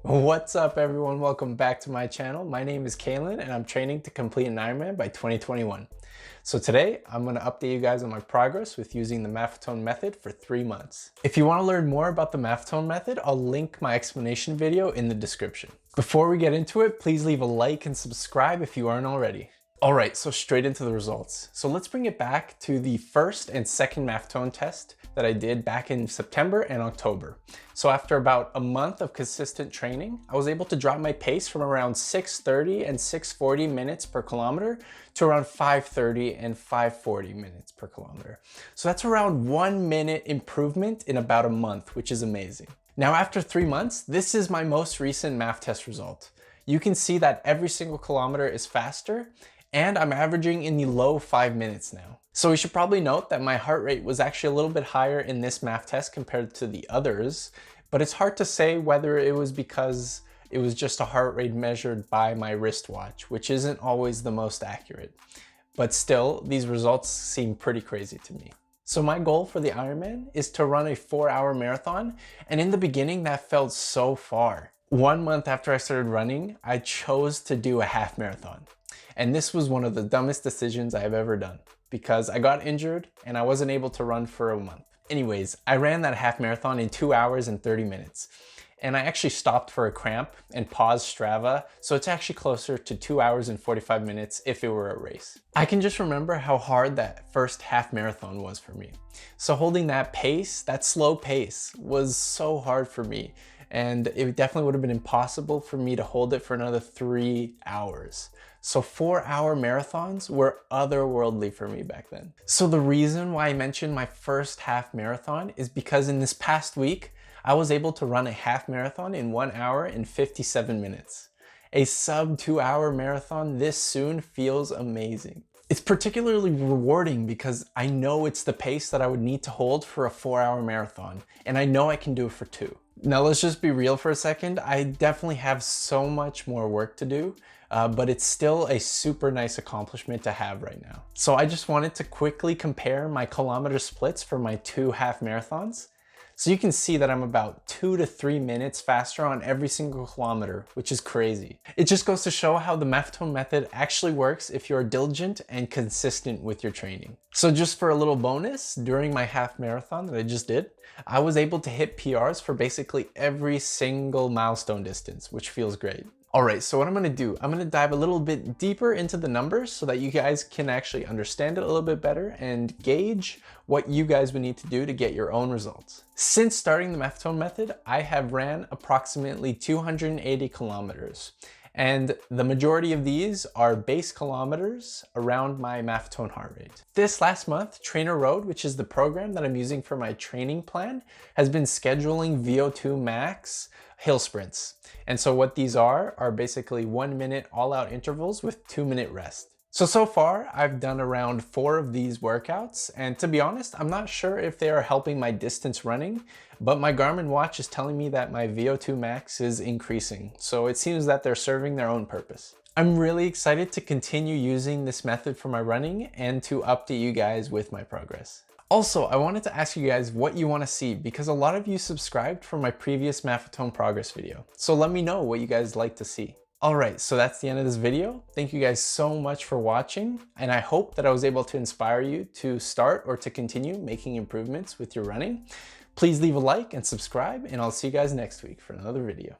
What's up everyone? Welcome back to my channel. My name is Calin and I'm training to complete an Ironman by 2021. So today I'm going to update you guys on my progress with using the Maffetone method for 3 months. If you want to learn more about the Maffetone method, I'll link my explanation video in the description. Before we get into it, please leave a like and subscribe if you aren't already. Alright, so straight into the results. So let's bring it back to the first and second Maffetone test that I did back in September and October. So after about a month of consistent training, I was able to drop my pace from around 6:30 and 6:40 minutes per kilometer to around 5:30 and 5:40 minutes per kilometer. So that's around 1 minute improvement in about a month, which is amazing. Now after 3 months, this is my most recent MAF test result. You can see that every single kilometer is faster, and I'm averaging in the low 5 minutes now. So we should probably note that my heart rate was actually a little bit higher in this MAF test compared to the others, but it's hard to say whether it was because it was just a heart rate measured by my wristwatch, which isn't always the most accurate. But still, these results seem pretty crazy to me. So my goal for the Ironman is to run a 4-hour marathon, and in the beginning that felt so far. 1 month after I started running, I chose to do a half marathon. And this was one of the dumbest decisions I have ever done because I got injured and I wasn't able to run for a month. Anyways, I ran that half marathon in 2 hours and 30 minutes. And I actually stopped for a cramp and paused Strava, so it's actually closer to 2 hours and 45 minutes if it were a race. I can just remember how hard that first half marathon was for me. So holding that pace, that slow pace, was so hard for me. And it definitely would have been impossible for me to hold it for another 3 hours. So 4-hour marathons were otherworldly for me back then. So the reason why I mentioned my first half marathon is because in this past week, I was able to run a half marathon in 1 hour and 57 minutes. A sub 2-hour marathon this soon feels amazing. It's particularly rewarding because I know it's the pace that I would need to hold for a 4-hour marathon, and I know I can do it for 2. Now let's just be real for a second. I definitely have so much more work to do, but it's still a super nice accomplishment to have right now. So I just wanted to quickly compare my kilometer splits for my 2 half marathons. So you can see that I'm about 2 to 3 minutes faster on every single kilometer, which is crazy. It just goes to show how the Maffetone method actually works if you're diligent and consistent with your training. So just for a little bonus, during my half marathon that I just did, I was able to hit PRs for basically every single milestone distance, which feels great. Alright, so what I'm going to do, I'm going to dive a little bit deeper into the numbers so that you guys can actually understand it a little bit better and gauge what you guys would need to do to get your own results. Since starting the Maffetone method, I have ran approximately 280 kilometers. And the majority of these are base kilometers around my Maffetone heart rate. This last month, Trainer Road, which is the program that I'm using for my training plan, has been scheduling VO2 max hill sprints. And so what these are basically 1 minute all-out intervals with 2-minute rest. So far, I've done around 4 of these workouts, and to be honest, I'm not sure if they are helping my distance running, but my Garmin watch is telling me that my VO2 max is increasing, so it seems that they're serving their own purpose. I'm really excited to continue using this method for my running and to update you guys with my progress. Also, I wanted to ask you guys what you want to see because a lot of you subscribed for my previous Maffetone progress video, so let me know what you guys like to see. Alright, so that's the end of this video. Thank you guys so much for watching, and I hope that I was able to inspire you to start or to continue making improvements with your running. Please leave a like and subscribe, and I'll see you guys next week for another video.